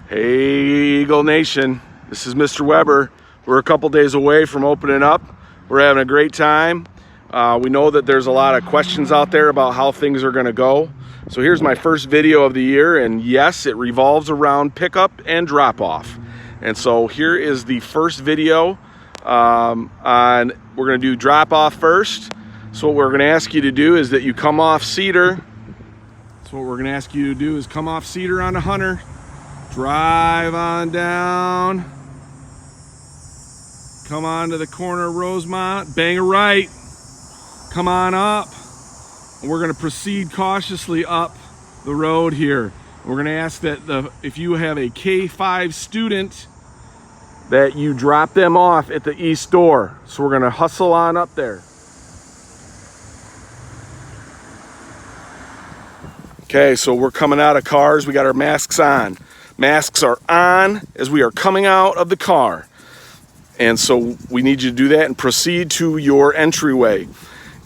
Hey Eagle Nation, this is Mr. Weber. We're a couple days away from opening up. We're having a great time. We know that there's a lot of questions out there about how things are gonna go. So here's my first video of the year, and yes, it revolves around pickup and drop off. And so here is the first video we're gonna do drop off first. So what we're gonna ask you to do is that you come off Cedar. So what we're gonna ask you to do is come off Cedar onto Hunter. Drive on down, come on to the corner of Rosemont, bang a right, come on up, and we're going to proceed cautiously up the road here. We're going to ask that if you have a K-5 student, that you drop them off at the east door. So we're going to hustle on up there. Okay, so we're coming out of cars, we got our masks on. Masks are on as we are coming out of the car. And so we need you to do that and proceed to your entryway.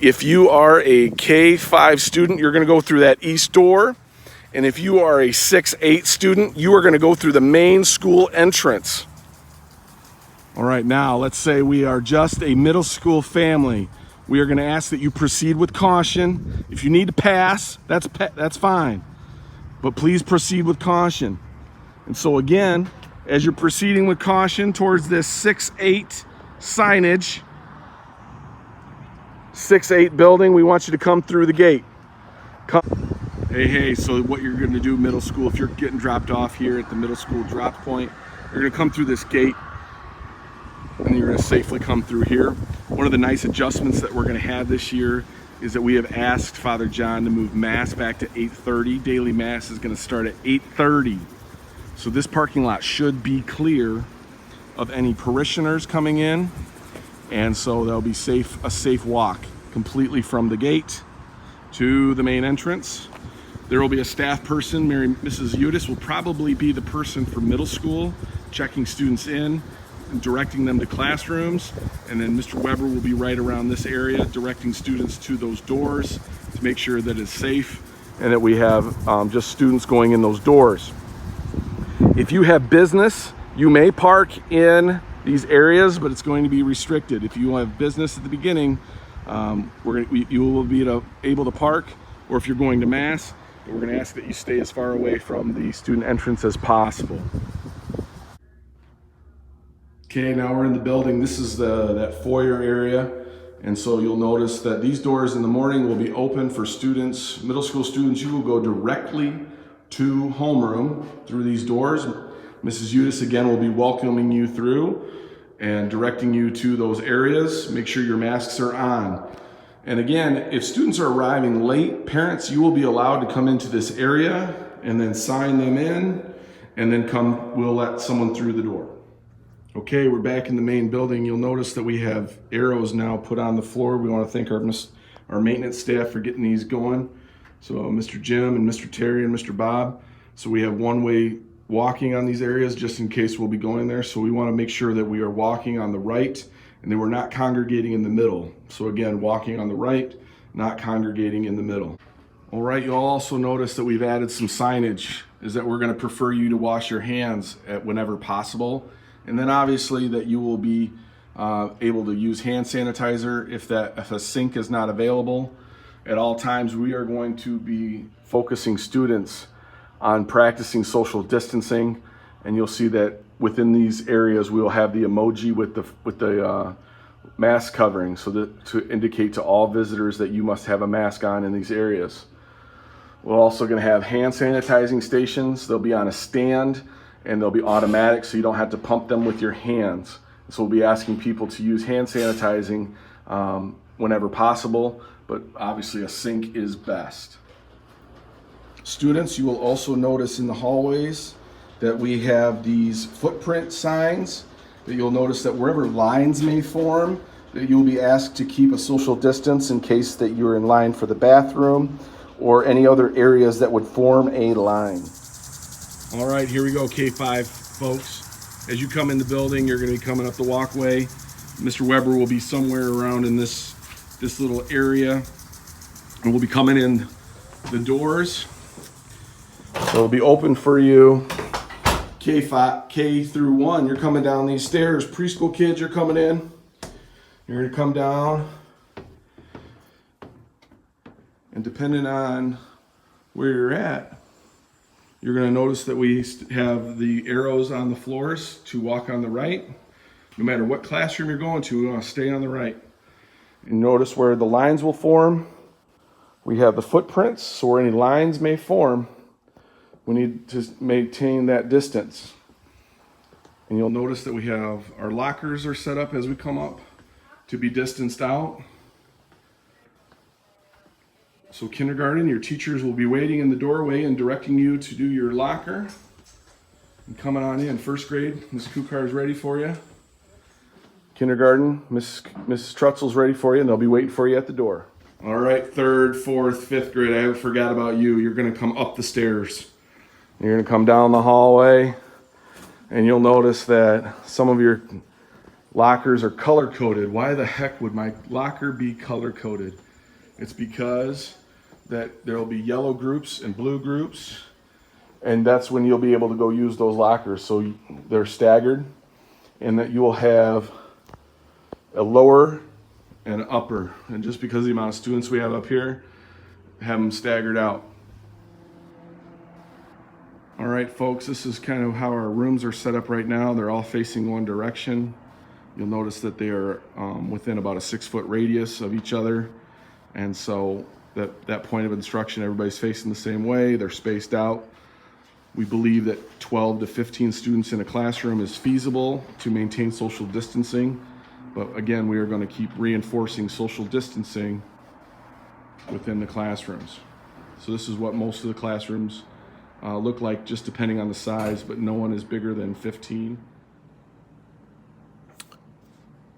If you are a K-5 student, you're gonna go through that east door. And if you are a 6-8 student, you are gonna go through the main school entrance. All right, now let's say we are just a middle school family. We are gonna ask that you proceed with caution. If you need to pass, that's fine. But please proceed with caution. And so again, as you're proceeding with caution towards this 6-8 signage, 6-8 building, we want you to come through the gate. Hey, so what you're gonna do middle school, if you're getting dropped off here at the middle school drop point, you're gonna come through this gate and you're gonna safely come through here. One of the nice adjustments that we're gonna have this year is that we have asked Father John to move Mass back to 8:30. Daily Mass is gonna start at 8:30. So this parking lot should be clear of any parishioners coming in, and so there'll be a safe walk completely from the gate to the main entrance. There will be a staff person. Mrs. Udis will probably be the person for middle school, checking students in and directing them to classrooms, and then Mr. Weber will be right around this area directing students to those doors to make sure that it's safe and that we have just students going in those doors. If you have business, you may park in these areas, but it's going to be restricted. If you have business at the beginning, you will be able to park, or if you're going to Mass, we're going to ask that you stay as far away from the student entrance as possible. Okay, now we're in the building. This is that foyer area, and so you'll notice that these doors in the morning will be open for students, middle school students. You will go directly to homeroom through these doors. Mrs. Udis again will be welcoming you through and directing you to those areas. Make sure your masks are on. And again, if students are arriving late, parents, you will be allowed to come into this area and then sign them in, and then we'll let someone through the door. Okay, we're back in the main building. You'll notice that we have arrows now put on the floor. We want to thank our maintenance staff for getting these going. So Mr. Jim and Mr. Terry and Mr. Bob. So we have one-way walking on these areas just in case we'll be going there. So we want to make sure that we are walking on the right and that we're not congregating in the middle. So again, walking on the right, not congregating in the middle. All right, you'll also notice that we've added some signage, is that we're going to prefer you to wash your hands whenever possible. And then obviously that you will be able to use hand sanitizer if a sink is not available. At all times, we are going to be focusing students on practicing social distancing, and you'll see that within these areas we will have the emoji with the mask covering, so to indicate to all visitors that you must have a mask on in these areas. We're also going to have hand sanitizing stations. They'll be on a stand and they'll be automatic, so you don't have to pump them with your hands. So we'll be asking people to use hand sanitizing whenever possible, but obviously a sink is best. Students, you will also notice in the hallways that we have these footprint signs that you'll notice that wherever lines may form, that you'll be asked to keep a social distance in case that you're in line for the bathroom or any other areas that would form a line. All right, here we go, K-5 folks. As you come in the building, you're going to be coming up the walkway. Mr. Weber will be somewhere around in this little area, and we'll be coming in the doors. So it'll be open for you K through 1, you're coming down these stairs. Preschool kids, you're coming in. You're going to come down. And depending on where you're at, you're going to notice that we have the arrows on the floors to walk on the right. No matter what classroom you're going to, you want to stay on the right. And notice where the lines will form. We have the footprints, so where any lines may form, we need to maintain that distance. And you'll notice that we have our lockers are set up as we come up to be distanced out. So kindergarten, your teachers will be waiting in the doorway and directing you to do your locker. And coming on in, first grade, Ms. Kukar is ready for you. Kindergarten, Mrs. Trutzel's ready for you, and they'll be waiting for you at the door. All right, third, fourth, fifth grade, I forgot about you. You're gonna come up the stairs. You're gonna come down the hallway, and you'll notice that some of your lockers are color-coded. Why the heck would my locker be color-coded? It's because that there'll be yellow groups and blue groups, and that's when you'll be able to go use those lockers. So they're staggered, and that you'll have a lower and upper. And just because of the amount of students we have up here, have them staggered out. All right, folks, this is kind of how our rooms are set up right now. They're all facing one direction. You'll notice that they are within about a 6-foot radius of each other. And so that point of instruction, everybody's facing the same way. They're spaced out. We believe that 12 to 15 students in a classroom is feasible to maintain social distancing. But again, we are going to keep reinforcing social distancing within the classrooms. So this is what most of the classrooms look like, just depending on the size, but no one is bigger than 15.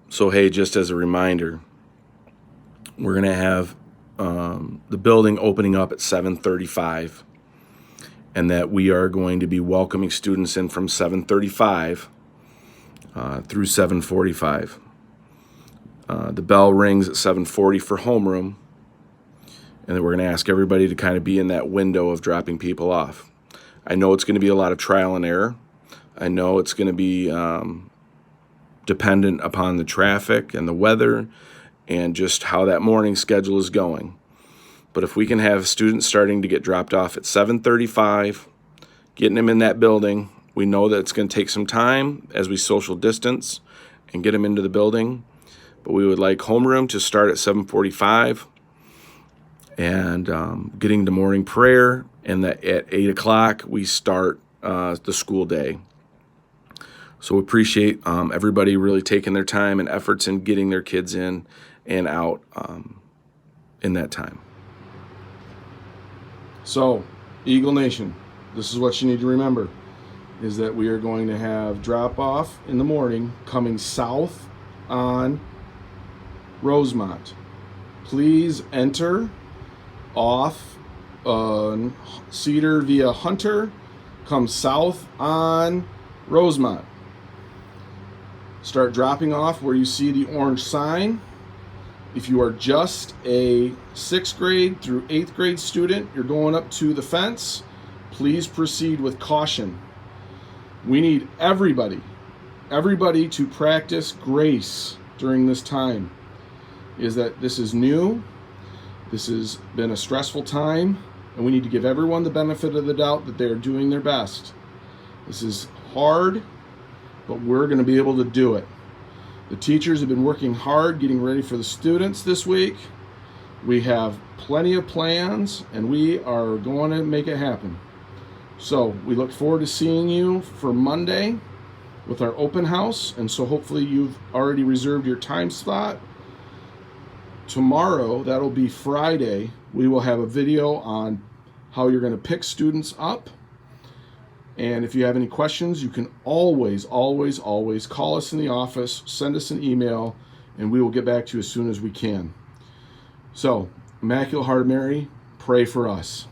So hey, just as a reminder, we're going to have the building opening up at 7:35, and that we are going to be welcoming students in from 7:35 through 7:45. The bell rings at 7:40 for homeroom, and then we're going to ask everybody to kind of be in that window of dropping people off. I know it's going to be a lot of trial and error. I know it's going to be dependent upon the traffic and the weather and just how that morning schedule is going. But if we can have students starting to get dropped off at 7:35, getting them in that building, we know that it's going to take some time as we social distance and get them into the building. But we would like homeroom to start at 7:45 and getting to morning prayer, and that at 8 o'clock we start the school day. So we appreciate everybody really taking their time and efforts in getting their kids in and out in that time. So, Eagle Nation, this is what you need to remember, is that we are going to have drop-off in the morning coming south on Rosemont. Please enter off Cedar via Hunter, come south on Rosemont. Start dropping off where you see the orange sign. If you are just a 6th grade through 8th grade student, you're going up to the fence, please proceed with caution. We need everybody to practice grace during this time. Is that this is new, this has been a stressful time, and we need to give everyone the benefit of the doubt that they're doing their best. This is hard, but we're going to be able to do it. The teachers have been working hard getting ready for the students this week. We have plenty of plans, and we are going to make it happen. So we look forward to seeing you for Monday with our open house, and so hopefully you've already reserved your time slot. Tomorrow, that'll be Friday, we will have a video on how you're going to pick students up. And if you have any questions, you can always call us in the office, send us an email, and we will get back to you as soon as we can. So, Immaculate Heart of Mary, pray for us.